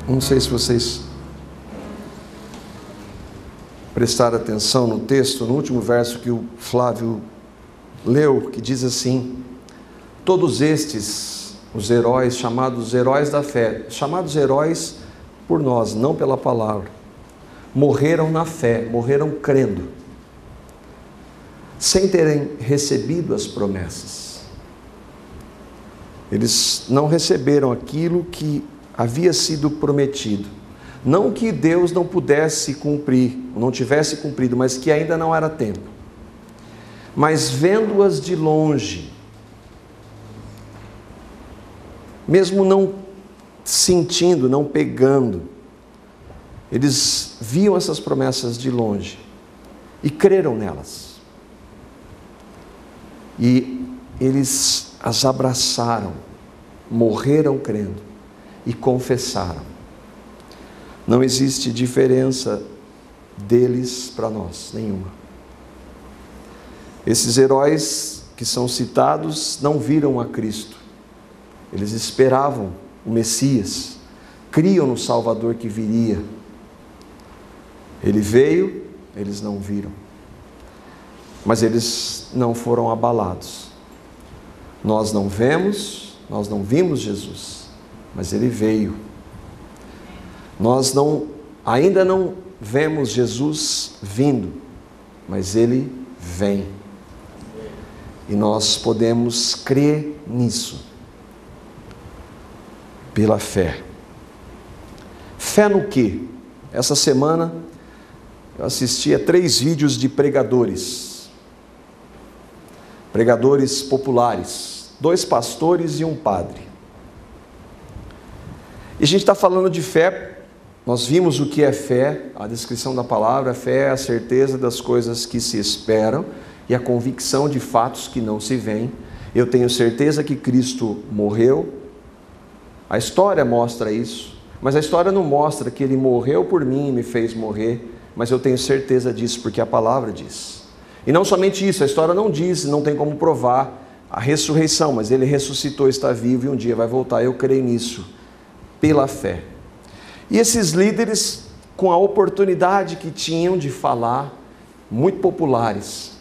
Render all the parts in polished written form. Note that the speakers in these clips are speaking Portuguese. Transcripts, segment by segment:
Não sei se vocês prestaram atenção no texto, no último verso que o Flávio leu, que diz assim: todos estes, os heróis, chamados heróis da fé, chamados heróis por nós, não pela palavra, morreram na fé, morreram crendo, sem terem recebido as promessas. Eles não receberam aquilo que havia sido prometido. Não que Deus não pudesse cumprir, não tivesse cumprido, mas que ainda não era tempo. Mas vendo-as de longe, mesmo não sentindo, não pegando, eles viam essas promessas de longe e creram nelas. E eles as abraçaram, morreram crendo e confessaram. Não existe diferença deles para nós, nenhuma. Esses heróis que são citados não viram a Cristo. Eles esperavam o Messias, criam no Salvador que viria. Ele veio, eles não viram. Mas eles não foram abalados. Nós não vimos Jesus, mas Ele veio. Nós ainda não vemos Jesus vindo, mas Ele vem. E nós podemos crer nisso, pela fé. Fé no quê? Essa semana eu assisti a 3 vídeos de pregadores populares, 2 pastores e um padre. E a gente está falando de fé. Nós vimos o que é fé, a descrição da palavra. Fé é a certeza das coisas que se esperam e a convicção de fatos que não se veem. Eu tenho certeza que Cristo morreu. A história mostra isso, mas a história não mostra que Ele morreu por mim e me fez morrer, mas eu tenho certeza disso porque a palavra diz. E não somente isso, a história não diz, não tem como provar a ressurreição, mas Ele ressuscitou, está vivo e um dia vai voltar. Eu creio nisso, pela fé. E esses líderes, com a oportunidade que tinham de falar, muito populares,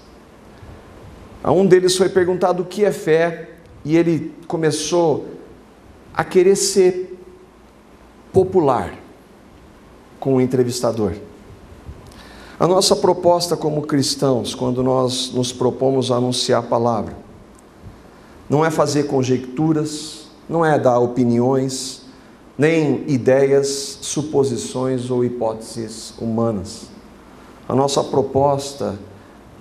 a um deles foi perguntado o que é fé, e ele começou a querer ser popular com o entrevistador. A nossa proposta como cristãos, quando nós nos propomos a anunciar a palavra, não é fazer conjecturas, não é dar opiniões, nem ideias, suposições ou hipóteses humanas. A nossa proposta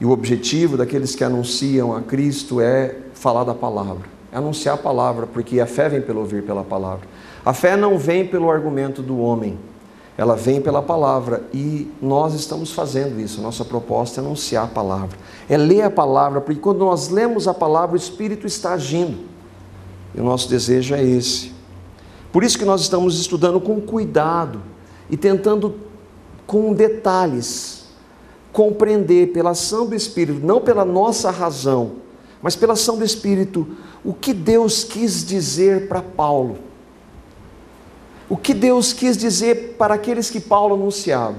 e o objetivo daqueles que anunciam a Cristo é falar da palavra, é anunciar a palavra, porque a fé vem pelo ouvir pela palavra. A fé não vem pelo argumento do homem, ela vem pela palavra, e nós estamos fazendo isso. Nossa proposta é anunciar a palavra, é ler a palavra, porque quando nós lemos a palavra, o Espírito está agindo, e o nosso desejo é esse. Por isso que nós estamos estudando com cuidado e tentando, com detalhes, compreender pela ação do Espírito, não pela nossa razão, mas pela ação do Espírito, o que Deus quis dizer para Paulo. O que Deus quis dizer para aqueles que Paulo anunciava.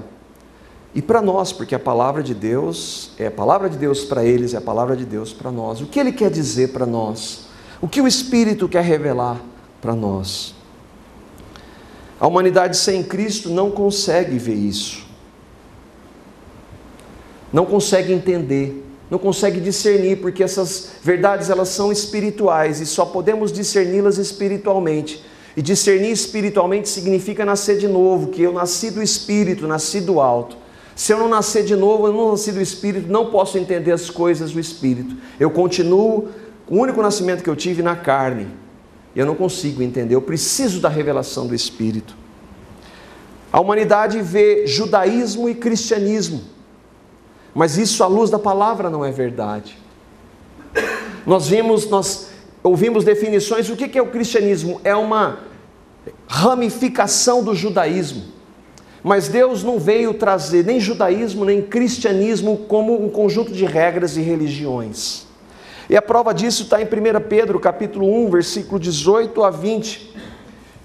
E para nós, porque a palavra de Deus é a palavra de Deus para eles, é a palavra de Deus para nós. O que Ele quer dizer para nós? O que o Espírito quer revelar para nós? A humanidade sem Cristo não consegue ver isso. Não consegue entender, não consegue discernir, porque essas verdades elas são espirituais e só podemos discerni-las espiritualmente. E discernir espiritualmente significa nascer de novo, que eu nasci do Espírito, nasci do alto. Se eu não nascer de novo, eu não nasci do Espírito, não posso entender as coisas do Espírito. Eu continuo com o único nascimento que eu tive na carne. Eu não consigo entender, eu preciso da revelação do Espírito. A humanidade vê judaísmo e cristianismo, mas isso à luz da palavra não é verdade. Nós ouvimos definições. O que é o cristianismo? É uma ramificação do judaísmo, mas Deus não veio trazer nem judaísmo nem cristianismo como um conjunto de regras e religiões. E a prova disso está em 1 Pedro capítulo 1, versículo 18 a 20,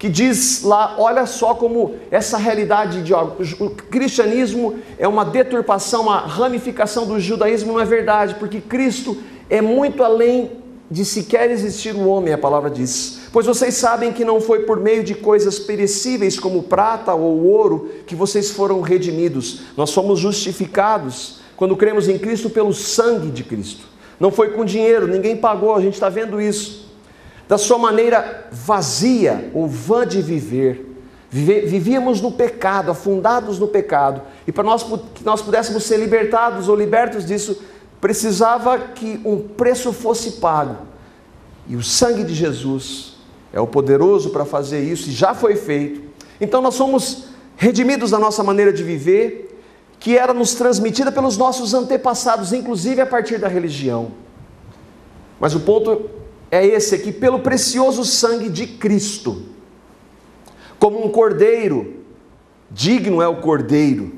que diz lá, olha só como essa realidade de o cristianismo é uma deturpação, uma ramificação do judaísmo, não é verdade, porque Cristo é muito além de sequer existir um homem, a palavra diz. Pois vocês sabem que não foi por meio de coisas perecíveis como prata ou ouro que vocês foram redimidos. Nós somos justificados quando cremos em Cristo pelo sangue de Cristo. Não foi com dinheiro, ninguém pagou, a gente está vendo isso. Da sua maneira vazia ou vã de viver, vivíamos no pecado, afundados no pecado, e para que nós pudéssemos ser libertados ou libertos disso, precisava que um preço fosse pago, e o sangue de Jesus é o poderoso para fazer isso, e já foi feito. Então nós somos redimidos da nossa maneira de viver, que era nos transmitida pelos nossos antepassados, inclusive a partir da religião. Mas o ponto é esse aqui, pelo precioso sangue de Cristo, como um cordeiro, digno é o cordeiro,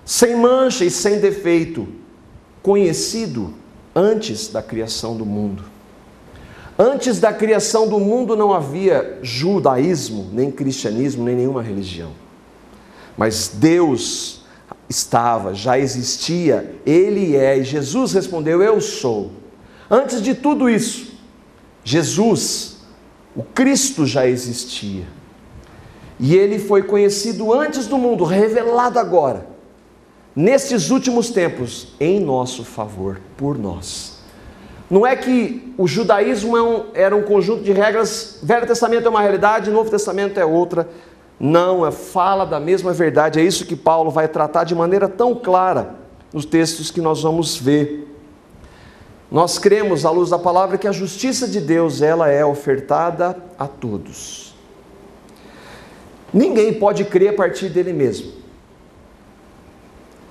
sem mancha e sem defeito, conhecido antes da criação do mundo. Antes da criação do mundo não havia judaísmo, nem cristianismo, nem nenhuma religião. Mas Deus estava, já existia, Ele é, e Jesus respondeu, eu sou. Antes de tudo isso, Jesus, o Cristo já existia. E Ele foi conhecido antes do mundo, revelado agora, nestes últimos tempos, em nosso favor, por nós. Não é que o judaísmo era um conjunto de regras, Velho Testamento é uma realidade, Novo Testamento é outra. Não, fala da mesma verdade, é isso que Paulo vai tratar de maneira tão clara nos textos que nós vamos ver. Nós cremos, à luz da palavra, que a justiça de Deus, ela é ofertada a todos. Ninguém pode crer a partir dele mesmo.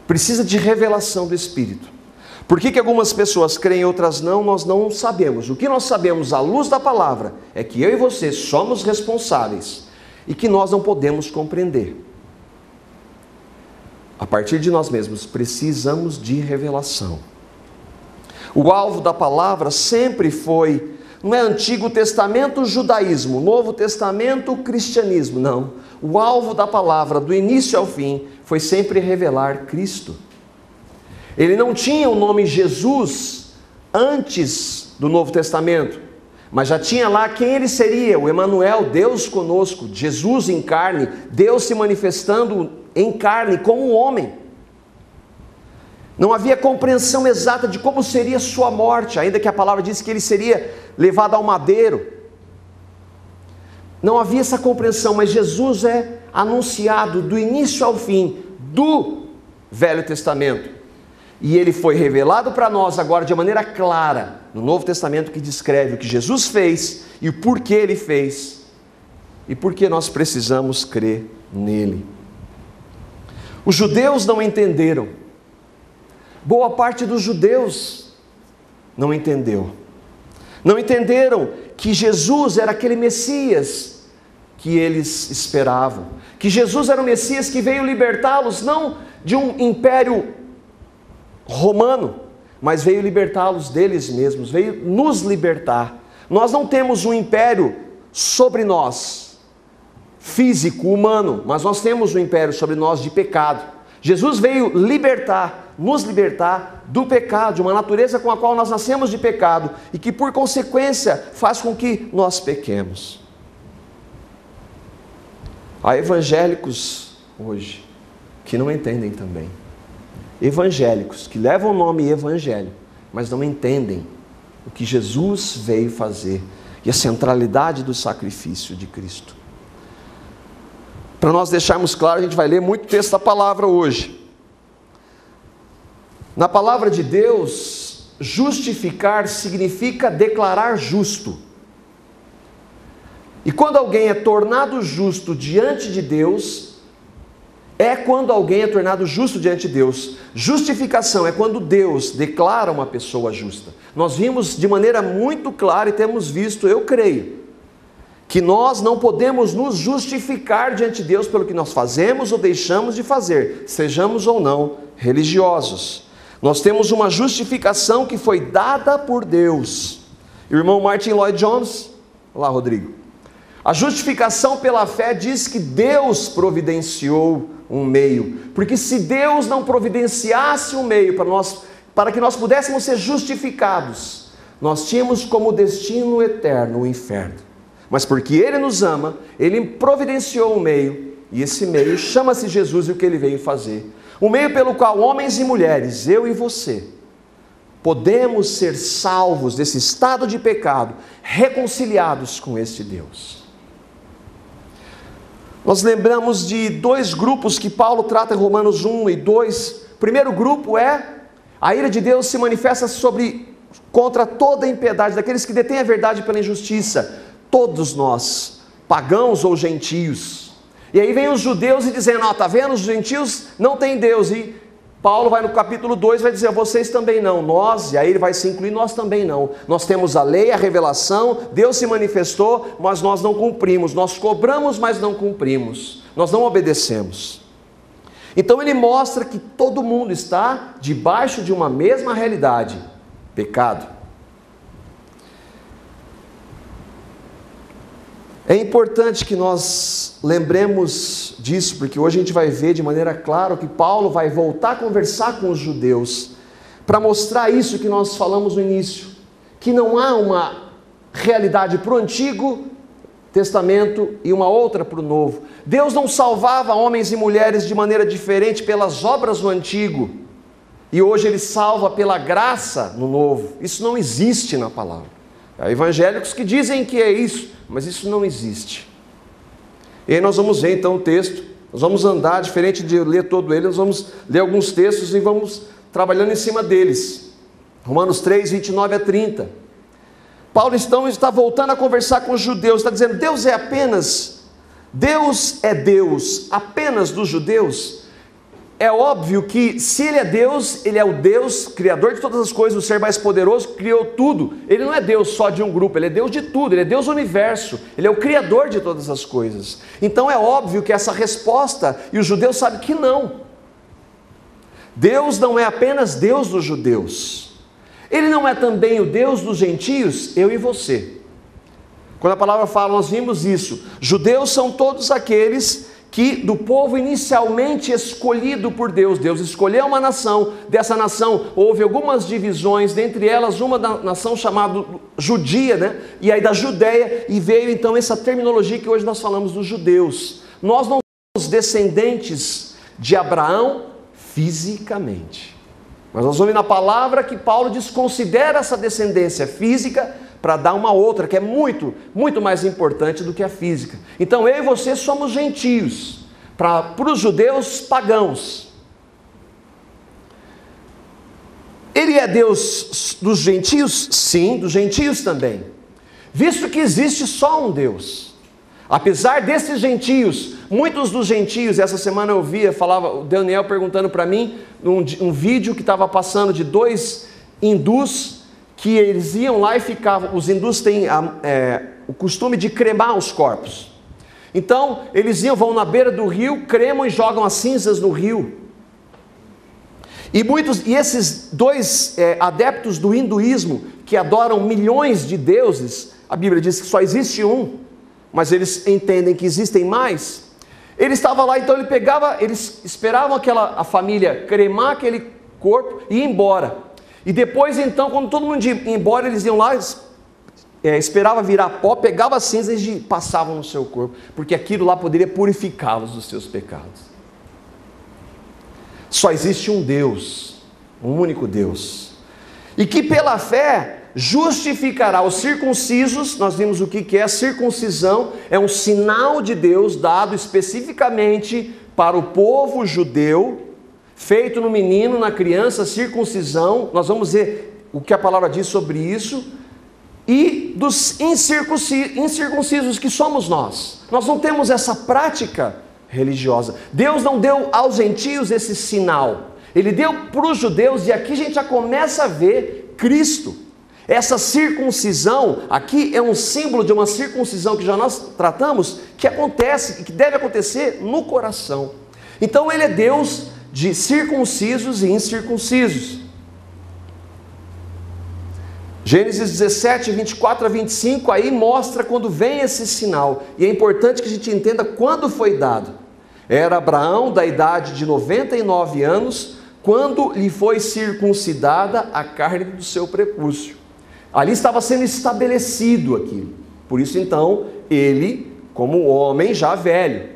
Precisa de revelação do Espírito. Por que algumas pessoas creem e outras não, nós não sabemos. O que nós sabemos, à luz da palavra, é que eu e você somos responsáveis e que nós não podemos compreender. A partir de nós mesmos, precisamos de revelação. O alvo da palavra sempre foi, não é Antigo Testamento judaísmo, Novo Testamento cristianismo, não. O alvo da palavra, do início ao fim, foi sempre revelar Cristo. Ele não tinha o nome Jesus antes do Novo Testamento, mas já tinha lá quem ele seria, o Emanuel, Deus conosco, Jesus em carne, Deus se manifestando em carne como um homem. Não havia compreensão exata de como seria sua morte, ainda que a palavra disse que ele seria levado ao madeiro. Não havia essa compreensão, mas Jesus é anunciado do início ao fim do Velho Testamento. E ele foi revelado para nós agora de maneira clara no Novo Testamento, que descreve o que Jesus fez e o porquê ele fez e porque nós precisamos crer nele. Os judeus não entenderam. Boa parte dos judeus não entendeu. Não entenderam que Jesus era aquele Messias que eles esperavam. Que Jesus era o Messias que veio libertá-los, não de um império romano, mas veio libertá-los deles mesmos, veio nos libertar. Nós não temos um império sobre nós, físico, humano, mas nós temos um império sobre nós de pecado. Jesus veio nos libertar do pecado, de uma natureza com a qual nós nascemos de pecado e que por consequência faz com que nós pequemos. Há evangélicos hoje que não entendem também. Evangélicos que levam o nome evangelho, mas não entendem o que Jesus veio fazer e a centralidade do sacrifício de Cristo. Para nós deixarmos claro, a gente vai ler muito texto da palavra hoje. Na palavra de Deus, justificar significa declarar justo. E quando alguém é tornado justo diante de Deus, é quando alguém é tornado justo diante de Deus. Justificação é quando Deus declara uma pessoa justa. Nós vimos de maneira muito clara e temos visto, eu creio, que nós não podemos nos justificar diante de Deus pelo que nós fazemos ou deixamos de fazer, sejamos ou não religiosos. Nós temos uma justificação que foi dada por Deus. O irmão Martin Lloyd Jones, olá Rodrigo, A justificação pela fé diz que Deus providenciou um meio, porque se Deus não providenciasse um meio para que nós pudéssemos ser justificados, nós tínhamos como destino eterno o inferno. Mas porque Ele nos ama, Ele providenciou um meio, e esse meio chama-se Jesus e o que Ele veio fazer. Um meio pelo qual homens e mulheres, eu e você, podemos ser salvos desse estado de pecado, reconciliados com este Deus. Nós lembramos de dois grupos que Paulo trata em Romanos 1 e 2. O primeiro grupo é: a ira de Deus se manifesta contra toda a impiedade daqueles que detêm a verdade pela injustiça. Todos nós, pagãos ou gentios. E aí vem os judeus e dizendo: ó, tá vendo, os gentios não têm Deus. E Paulo vai no capítulo 2, vai dizer: vocês também não, nós, e aí ele vai se incluir, nós também não. Nós temos a lei, a revelação, Deus se manifestou, mas nós não cumprimos. Nós cobramos, mas não cumprimos. Nós não obedecemos. Então ele mostra que todo mundo está debaixo de uma mesma realidade: pecado. É importante que nós lembremos disso, porque hoje a gente vai ver de maneira clara que Paulo vai voltar a conversar com os judeus, para mostrar isso que nós falamos no início, que não há uma realidade para o Antigo Testamento e uma outra para o Novo. Deus não salvava homens e mulheres de maneira diferente pelas obras no Antigo, e hoje Ele salva pela graça no Novo. Isso não existe na palavra. Há evangélicos que dizem que é isso, mas isso não existe. E aí nós vamos ver então o texto, nós vamos andar, diferente de ler todo ele, nós vamos ler alguns textos e vamos trabalhando em cima deles. Romanos 3, 29 a 30. Paulo então está voltando a conversar com os judeus, está dizendo: Deus é Deus apenas dos judeus. É óbvio que se Ele é Deus, Ele é o Deus, Criador de todas as coisas, o ser mais poderoso, criou tudo. Ele não é Deus só de um grupo, Ele é Deus de tudo, Ele é Deus do universo, Ele é o Criador de todas as coisas. Então é óbvio que essa resposta, e os judeus sabem que não. Deus não é apenas Deus dos judeus. Ele não é também o Deus dos gentios, eu e você. Quando a palavra fala, nós vimos isso. Judeus são todos aqueles que do povo inicialmente escolhido por Deus. Deus escolheu uma nação, dessa nação houve algumas divisões, dentre elas uma da nação chamada judia, né? E aí da Judéia, e veio então essa terminologia que hoje nós falamos dos judeus. Nós não somos descendentes de Abraão fisicamente, mas nós vamos ver na palavra que Paulo desconsidera essa descendência física para dar uma outra, que é muito, muito mais importante do que a física. Então eu e você somos gentios, para os judeus pagãos. Ele é Deus dos gentios? Sim, dos gentios também. Visto que existe só um Deus. Apesar desses gentios, muitos dos gentios, essa semana eu via, falava, o Daniel perguntando para mim, um vídeo que estava passando de dois hindus, que eles iam lá e ficavam, os hindus têm o costume de cremar os corpos. Então, eles vão na beira do rio, cremam e jogam as cinzas no rio. E esses dois adeptos do hinduísmo, que adoram milhões de deuses, a Bíblia diz que só existe um, mas eles entendem que existem mais. Ele estava lá, então eles esperavam a família cremar aquele corpo e ir embora. E depois então, quando todo mundo ia embora, eles iam lá, esperava virar pó, pegava as cinzas e passavam no seu corpo, porque aquilo lá poderia purificá-los dos seus pecados. Só existe um Deus, um único Deus, e que pela fé justificará os circuncisos. Nós vimos o que é a circuncisão, é um sinal de Deus dado especificamente para o povo judeu, feito no menino, na criança, circuncisão. Nós vamos ver o que a palavra diz sobre isso. E dos incircuncisos, que somos nós. Nós não temos essa prática religiosa. Deus não deu aos gentios esse sinal. Ele deu para os judeus, e aqui a gente já começa a ver Cristo. Essa circuncisão aqui é um símbolo de uma circuncisão que já nós tratamos, que acontece e que deve acontecer no coração. Então Ele é Deus de circuncisos e incircuncisos. Gênesis 17, 24 a 25, aí mostra quando vem esse sinal. E é importante que a gente entenda quando foi dado. Era Abraão da idade de 99 anos, quando lhe foi circuncidada a carne do seu prepúcio. Ali estava sendo estabelecido aquilo. Por isso então, ele, como homem já velho.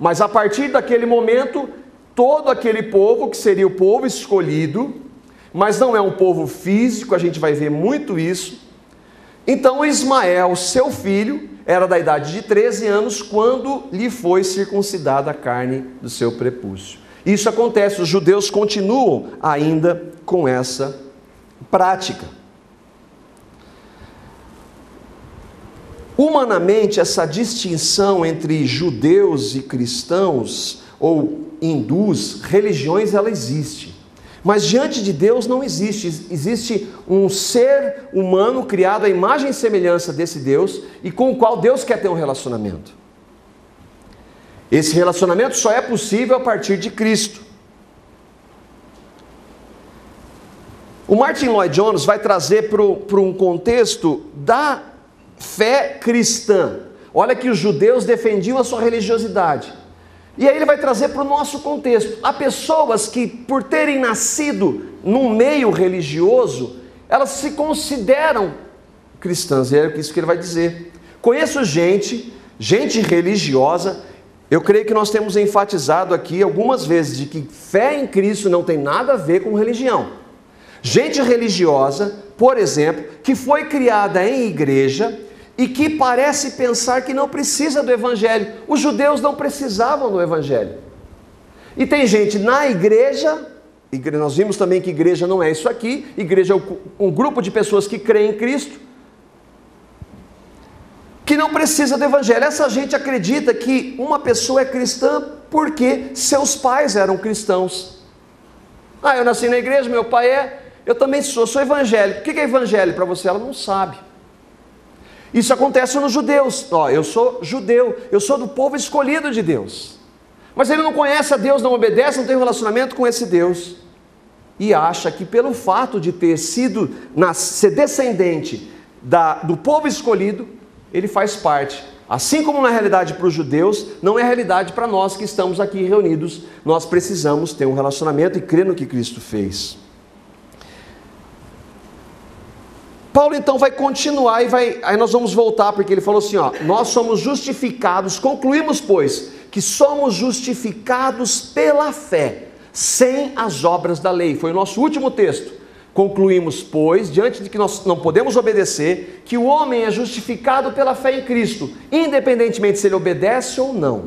Mas a partir daquele momento, todo aquele povo, que seria o povo escolhido, mas não é um povo físico, a gente vai ver muito isso. Então Ismael, seu filho, era da idade de 13 anos, quando lhe foi circuncidada a carne do seu prepúcio. Isso acontece, os judeus continuam ainda com essa prática. Humanamente, essa distinção entre judeus e cristãos, ou hindus, religiões, ela existe. Mas diante de Deus não existe. Existe um ser humano criado à imagem e semelhança desse Deus e com o qual Deus quer ter um relacionamento. Esse relacionamento só é possível a partir de Cristo. O Martin Lloyd Jones vai trazer para um contexto da fé cristã. Olha que os judeus defendiam a sua religiosidade. E aí ele vai trazer para o nosso contexto. Há pessoas que, por terem nascido num meio religioso, elas se consideram cristãs. E é isso que ele vai dizer. Conheço gente religiosa. Eu creio que nós temos enfatizado aqui algumas vezes de que fé em Cristo não tem nada a ver com religião. Gente religiosa, por exemplo, que foi criada em igreja e que parece pensar que não precisa do Evangelho. Os judeus não precisavam do Evangelho. E tem gente na igreja, nós vimos também que igreja não é isso aqui, igreja é um grupo de pessoas que creem em Cristo, que não precisa do Evangelho. Essa gente acredita que uma pessoa é cristã porque seus pais eram cristãos. Ah, eu nasci na igreja, meu pai eu também sou evangélico. O que é evangelho para você? Ela não sabe. Isso acontece nos judeus. Eu sou judeu, eu sou do povo escolhido de Deus. Mas ele não conhece a Deus, não obedece, não tem um relacionamento com esse Deus. E acha que pelo fato de ter ser descendente do povo escolhido, ele faz parte. Assim como na realidade para os judeus, não é realidade para nós que estamos aqui reunidos. Nós precisamos ter um relacionamento e crer no que Cristo fez. Paulo então vai continuar aí nós vamos voltar, porque ele falou assim, nós somos justificados, concluímos pois, que somos justificados pela fé, sem as obras da lei. Foi o nosso último texto. Concluímos pois, diante de que nós não podemos obedecer, que o homem é justificado pela fé em Cristo, independentemente se ele obedece ou não.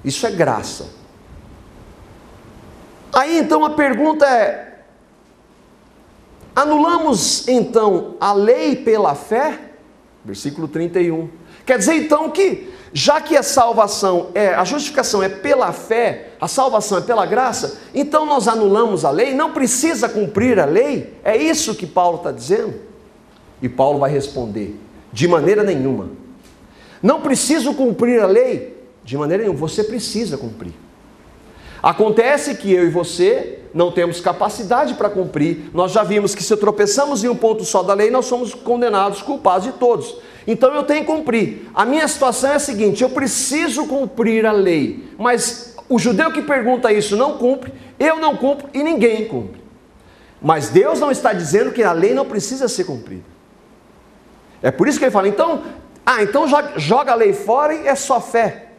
Isso é graça. Aí então a pergunta é, anulamos então a lei pela fé? Versículo 31. Quer dizer então que, já que a justificação é pela fé, a salvação é pela graça, então nós anulamos a lei, não precisa cumprir a lei? É isso que Paulo está dizendo? E Paulo vai responder, de maneira nenhuma. Não preciso cumprir a lei? De maneira nenhuma, você precisa cumprir. Acontece que eu e você não temos capacidade para cumprir. Nós já vimos que se tropeçamos em um ponto só da lei, nós somos condenados, culpados de todos. Então eu tenho que cumprir. A minha situação é a seguinte, eu preciso cumprir a lei. Mas o judeu que pergunta isso não cumpre, eu não cumpro e ninguém cumpre. Mas Deus não está dizendo que a lei não precisa ser cumprida. É por isso que ele fala, então joga a lei fora e é só fé.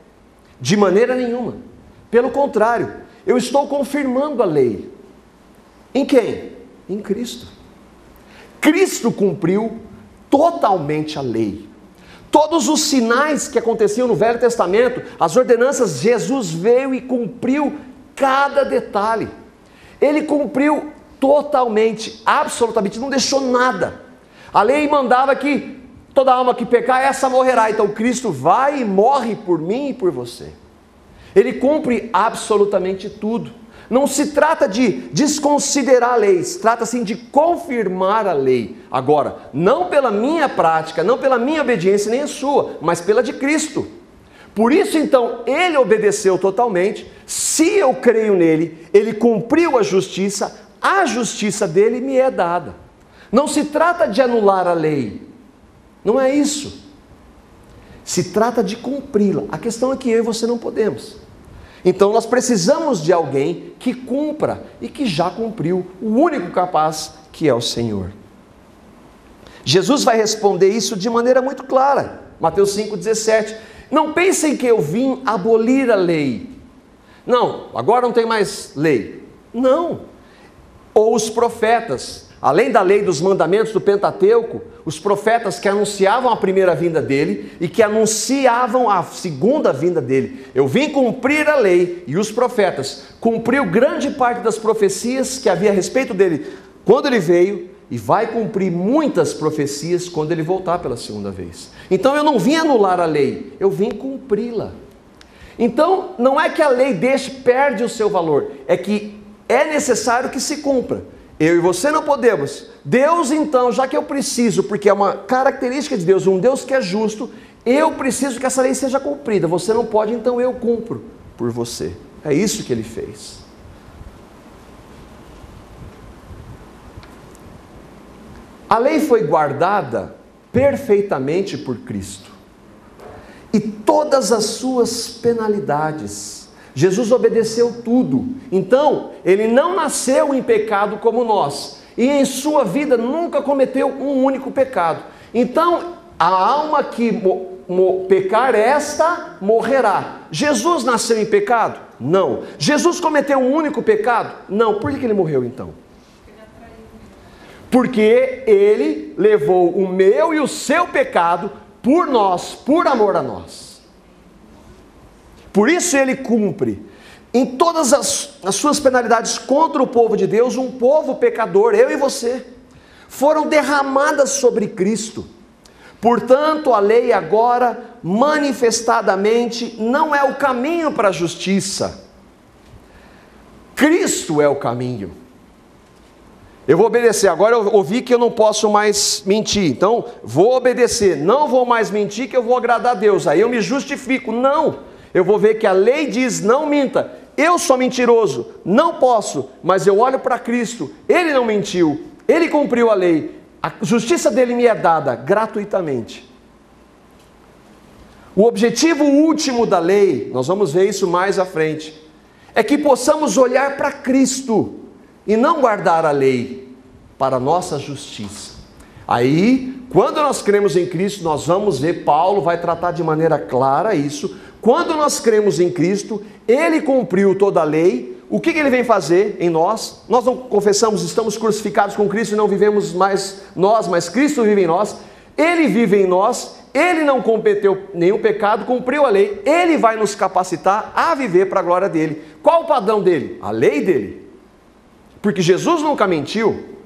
De maneira nenhuma. Pelo contrário, eu estou confirmando a lei. Em quem? Em Cristo. Cristo cumpriu totalmente a lei. Todos os sinais que aconteciam no Velho Testamento, as ordenanças, Jesus veio e cumpriu cada detalhe. Ele cumpriu totalmente, absolutamente, não deixou nada. A lei mandava que toda alma que pecar, essa morrerá. Então Cristo vai e morre por mim e por você. Ele cumpre absolutamente tudo. Não se trata de desconsiderar a lei, se trata sim de confirmar a lei. Agora, não pela minha prática, não pela minha obediência, nem a sua, mas pela de Cristo. Por isso então, ele obedeceu totalmente. Se eu creio nele, ele cumpriu a justiça dele me é dada. Não se trata de anular a lei, não é isso. Se trata de cumpri-la. A questão é que eu e você não podemos. Então nós precisamos de alguém que cumpra e que já cumpriu, o único capaz, que é o Senhor. Jesus vai responder isso de maneira muito clara. Mateus 5,17. Não pensem que eu vim abolir a lei. Não, agora não tem mais lei. Não. Ou os profetas. Além da lei dos mandamentos do Pentateuco, os profetas que anunciavam a primeira vinda dele e que anunciavam a segunda vinda dele. Eu vim cumprir a lei, e os profetas cumpriu grande parte das profecias que havia a respeito dele quando ele veio, e vai cumprir muitas profecias quando ele voltar pela segunda vez. Então eu não vim anular a lei, eu vim cumpri-la. Então não é que a lei perde o seu valor, é que é necessário que se cumpra. Eu e você não podemos. Deus então, já que eu preciso, porque é uma característica de Deus, um Deus que é justo, eu preciso que essa lei seja cumprida. Você não pode, então eu cumpro por você. É isso que ele fez. A lei foi guardada perfeitamente por Cristo. E todas as suas penalidades. Jesus obedeceu tudo. Então, ele não nasceu em pecado como nós. E em sua vida nunca cometeu um único pecado. Então, a alma que pecar esta, morrerá. Jesus nasceu em pecado? Não. Jesus cometeu um único pecado? Não. Por que ele morreu então? Porque ele levou o meu e o seu pecado por nós, por amor a nós. Por isso ele cumpre em todas as suas penalidades contra o povo de Deus, um povo pecador, eu e você, foram derramadas sobre Cristo. Portanto, a lei agora, manifestadamente, não é o caminho para a justiça. Cristo é o caminho. Eu vou obedecer, agora eu ouvi que eu não posso mais mentir, então vou obedecer, não vou mais mentir que eu vou agradar a Deus, aí eu me justifico. Não, eu vou ver que a lei diz não minta, eu sou mentiroso, não posso, mas eu olho para Cristo, Ele não mentiu, Ele cumpriu a lei, a justiça dele me é dada gratuitamente. O objetivo último da lei, nós vamos ver isso mais à frente, é que possamos olhar para Cristo e não guardar a lei para a nossa justiça. Aí, quando nós cremos em Cristo, nós vamos ver, Paulo vai tratar de maneira clara isso. Quando nós cremos em Cristo, Ele cumpriu toda a lei. O que Ele vem fazer em nós? Nós não confessamos, estamos crucificados com Cristo e não vivemos mais nós, mas Cristo vive em nós. Ele vive em nós, Ele não cometeu nenhum pecado, cumpriu a lei. Ele vai nos capacitar a viver para a glória dEle. Qual o padrão dEle? A lei dEle. Porque Jesus nunca mentiu.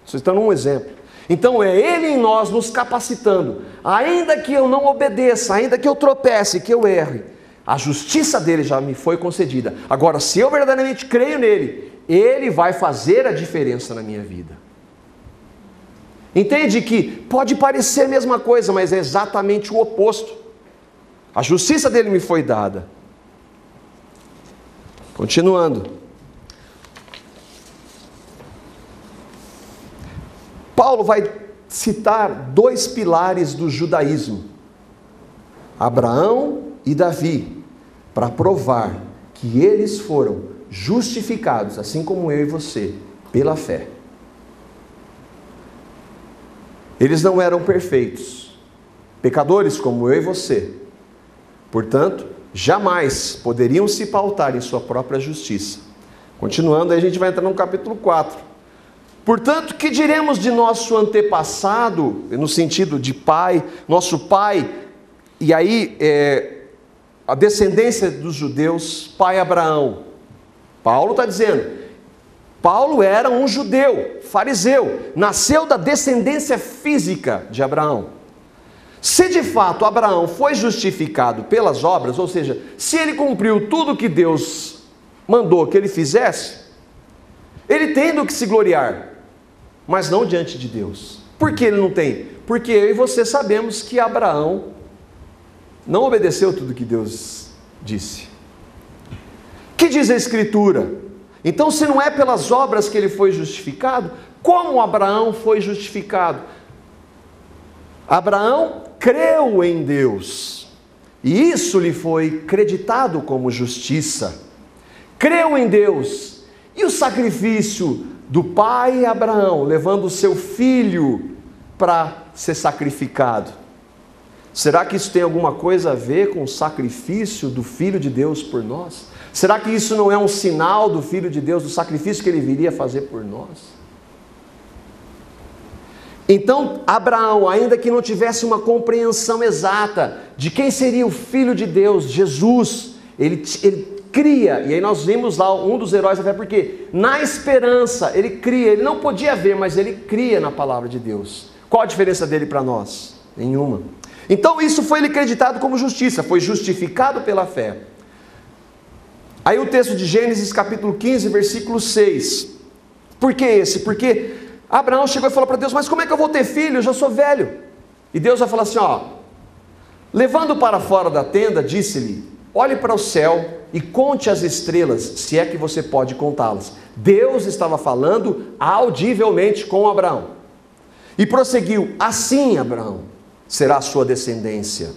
Vocês estão num exemplo. Então é Ele em nós nos capacitando. Ainda que eu não obedeça, ainda que eu tropece, que eu erre, a justiça dele já me foi concedida. Agora, se eu verdadeiramente creio nele, Ele vai fazer a diferença na minha vida. Entende que pode parecer a mesma coisa, mas é exatamente o oposto. A justiça dele me foi dada. Continuando. Paulo vai citar dois pilares do judaísmo, Abraão e Davi, para provar que eles foram justificados, assim como eu e você, pela fé. Eles não eram perfeitos, pecadores como eu e você, portanto, jamais poderiam se pautar em sua própria justiça. Continuando, aí a gente vai entrar no capítulo 4. Portanto, que diremos de nosso antepassado, no sentido de pai, nosso pai, e aí a descendência dos judeus, pai Abraão. Paulo está dizendo, Paulo era um judeu, fariseu, nasceu da descendência física de Abraão. Se de fato Abraão foi justificado pelas obras, ou seja, se ele cumpriu tudo que Deus mandou que ele fizesse, ele tem do que se gloriar, mas não diante de Deus. Por que ele não tem? Porque eu e você sabemos que Abraão não obedeceu tudo que Deus disse. Que diz a Escritura? Então, se não é pelas obras que ele foi justificado, Como Abraão foi justificado? Abraão creu em Deus, e isso lhe foi creditado como justiça. Creu em Deus, e o sacrifício do pai Abraão, levando o seu filho para ser sacrificado. Será que isso tem alguma coisa a ver com o sacrifício do Filho de Deus por nós? Será que isso não é um sinal do Filho de Deus, do sacrifício que ele viria fazer por nós? Então, Abraão, ainda que não tivesse uma compreensão exata de quem seria o Filho de Deus, Jesus, ele cria, e aí nós vimos lá um dos heróis da fé, porque na esperança ele cria, ele não podia ver, mas ele cria na palavra de Deus. Qual a diferença dele para nós? Nenhuma. Então isso foi lhe acreditado como justiça, foi justificado pela fé. Aí o texto de Gênesis capítulo 15, versículo 6. Por que esse? Porque Abraão chegou e falou para Deus, mas como é que eu vou ter filho? Eu já sou velho. E Deus vai falar assim, levando para fora da tenda, disse-lhe, olhe para o céu e conte as estrelas, se é que você pode contá-las. Deus estava falando audivelmente com Abraão. E prosseguiu, assim Abraão será a sua descendência.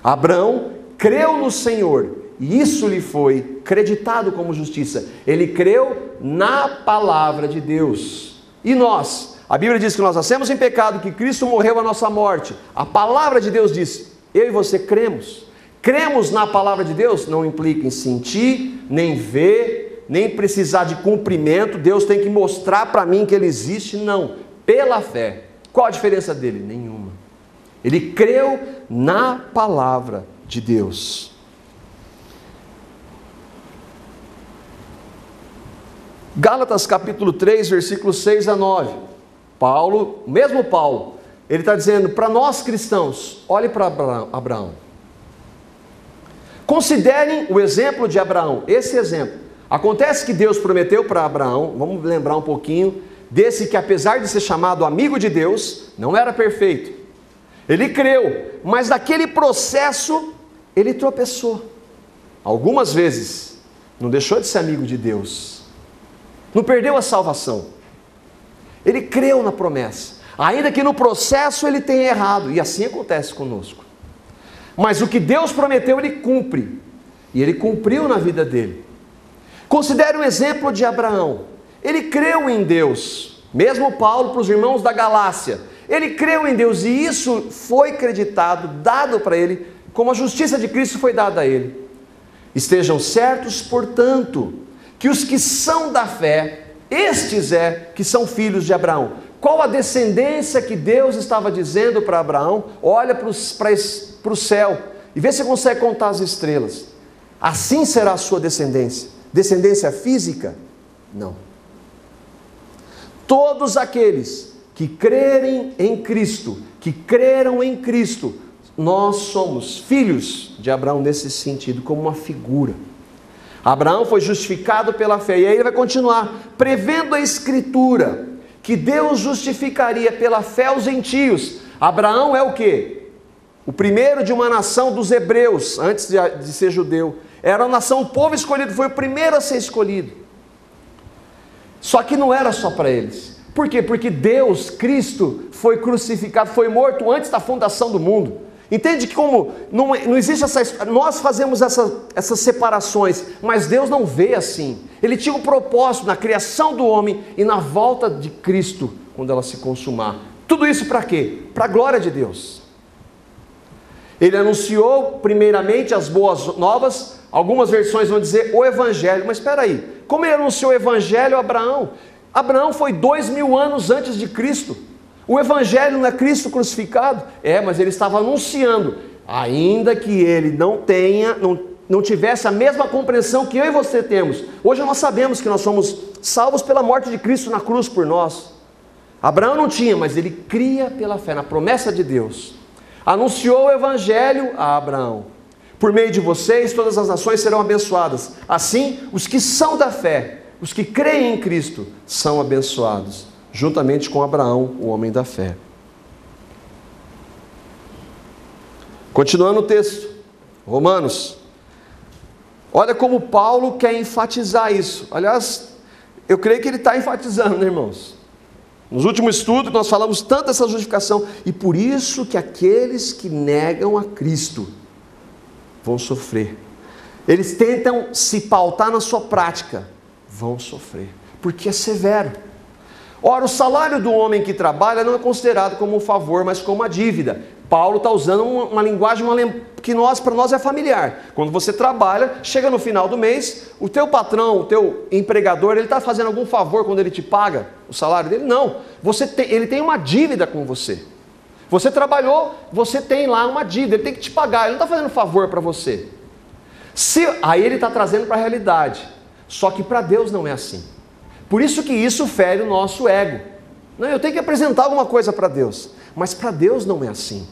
Abraão creu no Senhor, e isso lhe foi creditado como justiça. Ele creu na palavra de Deus. E nós? A Bíblia diz que nós nascemos em pecado, que Cristo morreu a nossa morte. A palavra de Deus diz, eu e você cremos. Cremos na palavra de Deus? Não implica em sentir, nem ver, nem precisar de cumprimento. Deus tem que mostrar para mim que Ele existe. Não, pela fé. Qual a diferença dele? Nenhuma. Ele creu na palavra de Deus. Gálatas capítulo 3, versículos 6 a 9. Paulo, o mesmo Paulo, ele está dizendo para nós cristãos, olhe para Abraão. Considerem o exemplo de Abraão, esse exemplo. Acontece que Deus prometeu para Abraão, vamos lembrar um pouquinho, desse que apesar de ser chamado amigo de Deus, não era perfeito. Ele creu, mas naquele processo, ele tropeçou. Algumas vezes, não deixou de ser amigo de Deus. Não perdeu a salvação. Ele creu na promessa. Ainda que no processo ele tenha errado. E assim acontece conosco. Mas o que Deus prometeu, ele cumpre. E ele cumpriu na vida dele. Considere o exemplo de Abraão. Ele creu em Deus. Mesmo Paulo para os irmãos da Galácia. Ele creu em Deus. E isso foi creditado, dado para ele, como a justiça de Cristo foi dada a ele. Estejam certos, portanto, que os que são da fé, estes que são filhos de Abraão. Qual a descendência que Deus estava dizendo para Abraão? Olha para o céu e vê se você consegue contar as estrelas. Assim será a sua descendência. Descendência física? Não. Todos aqueles que crerem em Cristo, que creram em Cristo, nós somos filhos de Abraão nesse sentido, como uma figura. Abraão foi justificado pela fé, e aí ele vai continuar, prevendo a Escritura, que Deus justificaria pela fé os gentios. Abraão é o quê? O primeiro de uma nação dos hebreus, antes de ser judeu. Era a nação, o povo escolhido, foi o primeiro a ser escolhido. Só que não era só para eles. Por quê? Porque Deus, Cristo, foi crucificado, foi morto antes da fundação do mundo. Entende que como não existe essa... Nós fazemos essas separações, mas Deus não vê assim. Ele tinha um propósito na criação do homem e na volta de Cristo, quando ela se consumar. Tudo isso para quê? Para a glória de Deus. Ele anunciou primeiramente as boas novas. Algumas versões vão dizer o Evangelho. Mas espera aí, como ele anunciou o Evangelho a Abraão? Abraão foi 2000 anos antes de Cristo. O Evangelho não é Cristo crucificado? Mas ele estava anunciando, ainda que ele não tivesse a mesma compreensão que eu e você temos. Hoje nós sabemos que nós somos salvos pela morte de Cristo na cruz por nós. Abraão não tinha, mas ele cria pela fé, na promessa de Deus. Anunciou o Evangelho a Abraão. Por meio de vocês, todas as nações serão abençoadas. Assim, os que são da fé, os que creem em Cristo, são abençoados. Juntamente com Abraão, o homem da fé. Continuando o texto, Romanos. Olha como Paulo quer enfatizar isso. Aliás, eu creio que ele está enfatizando, né, irmãos? Nos últimos estudos nós falamos tanto dessa justificação, e por isso que aqueles que negam a Cristo vão sofrer. Eles tentam se pautar na sua prática, vão sofrer, porque é severo. Ora, o salário do homem que trabalha não é considerado como um favor, mas como uma dívida. Paulo está usando uma linguagem que para nós é familiar. Quando você trabalha, chega no final do mês, o teu patrão, o teu empregador, ele está fazendo algum favor quando ele te paga o salário dele? Não. Ele tem uma dívida com você. Você trabalhou, você tem lá uma dívida, ele tem que te pagar, ele não está fazendo favor para você. Aí ele está trazendo para a realidade. Só que para Deus não é assim. Por isso que isso fere o nosso ego. Não, eu tenho que apresentar alguma coisa para Deus. Mas para Deus não é assim.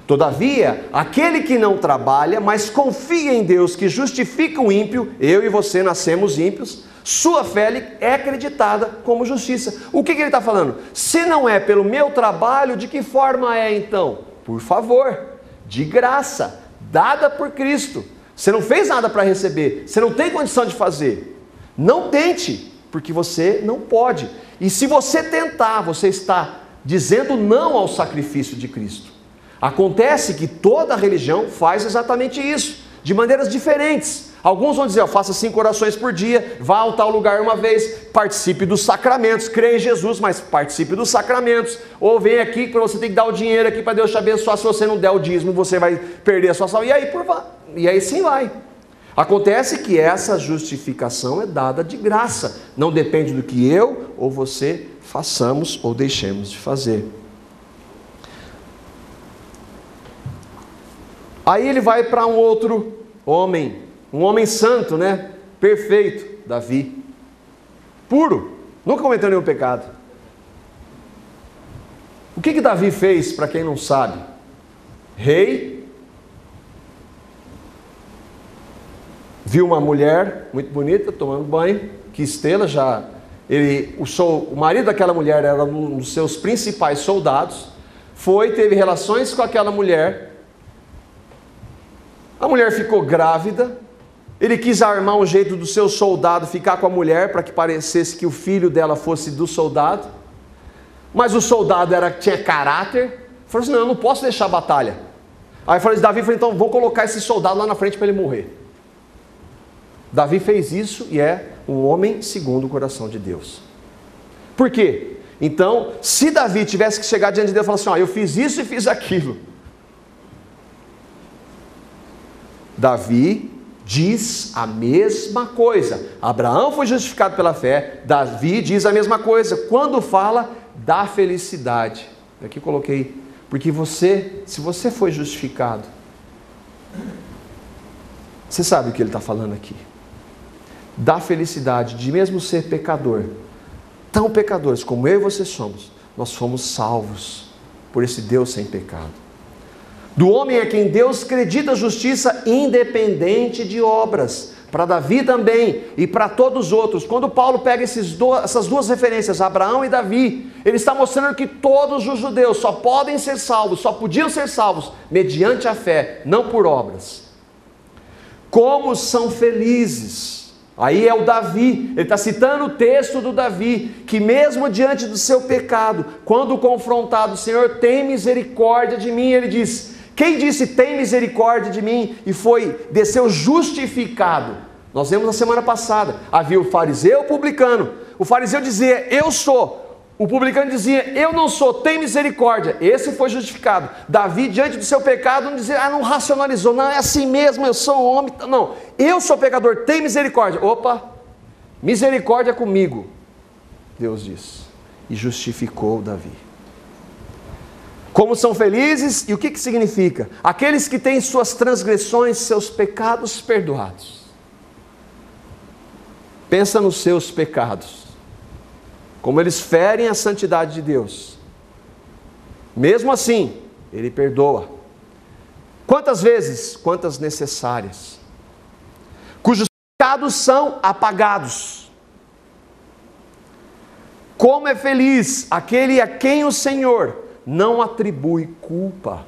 Todavia, aquele que não trabalha, mas confia em Deus que justifica o ímpio, eu e você nascemos ímpios, sua fé é acreditada como justiça. O que ele está falando? Se não é pelo meu trabalho, de que forma é então? Por favor, de graça, dada por Cristo. Você não fez nada para receber, você não tem condição de fazer. Não tente, porque você não pode. E se você tentar, você está dizendo não ao sacrifício de Cristo. Acontece que toda religião faz exatamente isso, de maneiras diferentes. Alguns vão dizer, faça 5 orações por dia, vá a tal lugar uma vez, participe dos sacramentos, creia em Jesus, mas participe dos sacramentos. Ou vem aqui que você tem que dar o dinheiro aqui para Deus te abençoar, se você não der o dízimo, você vai perder a sua salvação. E aí sim vai. Acontece que essa justificação é dada de graça, não depende do que eu ou você façamos ou deixemos de fazer. Aí ele vai para um outro homem, um homem santo, né? Perfeito, Davi. Puro, nunca cometeu nenhum pecado. O que Davi fez, para quem não sabe? Rei, viu uma mulher muito bonita tomando banho, que estrela já. O marido daquela mulher era um dos seus principais soldados. Teve relações com aquela mulher. A mulher ficou grávida. Ele quis armar um jeito do seu soldado ficar com a mulher para que parecesse que o filho dela fosse do soldado. Mas o soldado tinha caráter. Falou assim: não, eu não posso deixar a batalha. Aí Davi falou: então vou colocar esse soldado lá na frente para ele morrer. Davi fez isso e é um homem segundo o coração de Deus. Por quê? Então, se Davi tivesse que chegar diante de Deus e falar assim: eu fiz isso e fiz aquilo. Davi diz a mesma coisa. Abraão foi justificado pela fé. Davi diz a mesma coisa quando fala da felicidade. Aqui coloquei, porque se você foi justificado, você sabe o que ele está falando aqui. Da felicidade de mesmo ser pecador, tão pecadores como eu e você somos, nós fomos salvos por esse Deus sem pecado. Do homem é quem Deus acredita a justiça independente de obras. Para Davi também e para todos os outros. Quando Paulo pega essas duas referências, Abraão e Davi, ele está mostrando que todos os judeus só podem ser salvos, só podiam ser salvos mediante a fé, não por obras. Como são felizes. Aí é o Davi, ele está citando o texto do Davi, que mesmo diante do seu pecado, quando confrontado, Senhor, tem misericórdia de mim, ele diz: quem disse tem misericórdia de mim e desceu justificado? Nós vemos na semana passada, havia o fariseu e o publicano. O fariseu dizia: eu sou. O publicano dizia: eu não sou, tem misericórdia. Esse foi justificado. Davi, diante do seu pecado, não dizia: não racionalizou, não é assim mesmo, eu sou um homem. Não, eu sou pecador, tem misericórdia. Opa, misericórdia comigo, Deus diz. E justificou Davi. Como são felizes, e o que significa? Aqueles que têm suas transgressões, seus pecados perdoados. Pensa nos seus pecados, como eles ferem a santidade de Deus. Mesmo assim, Ele perdoa. Quantas vezes? Quantas necessárias. Cujos pecados são apagados. Como é feliz aquele a quem o Senhor não atribui culpa.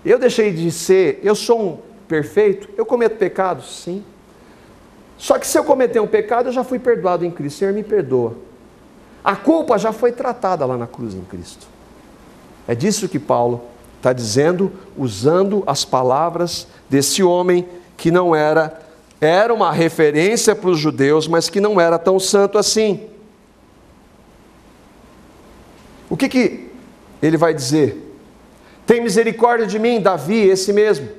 Eu deixei de ser, eu sou um perfeito, eu cometo pecados, sim. Só que se eu cometer um pecado, eu já fui perdoado em Cristo, o Senhor me perdoa. A culpa já foi tratada lá na cruz em Cristo. É disso que Paulo está dizendo, usando as palavras desse homem que não era uma referência para os judeus, mas que não era tão santo assim. O que ele vai dizer? Tem misericórdia de mim, Davi, esse mesmo.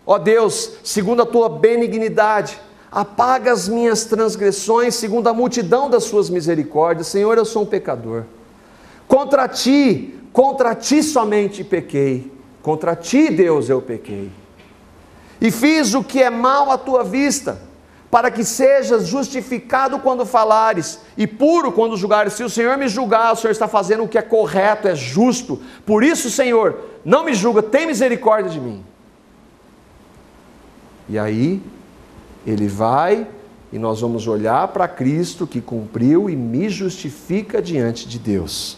Ó Deus, segundo a tua benignidade, apaga as minhas transgressões, segundo a multidão das suas misericórdias. Senhor, eu sou um pecador. Contra ti somente pequei. Contra ti, Deus, eu pequei. E fiz o que é mal à tua vista, para que sejas justificado quando falares, e puro quando julgares. Se o Senhor me julgar, o Senhor está fazendo o que é correto, é justo. Por isso, Senhor, não me julga, tem misericórdia de mim. E aí, ele vai, e nós vamos olhar para Cristo que cumpriu e me justifica diante de Deus.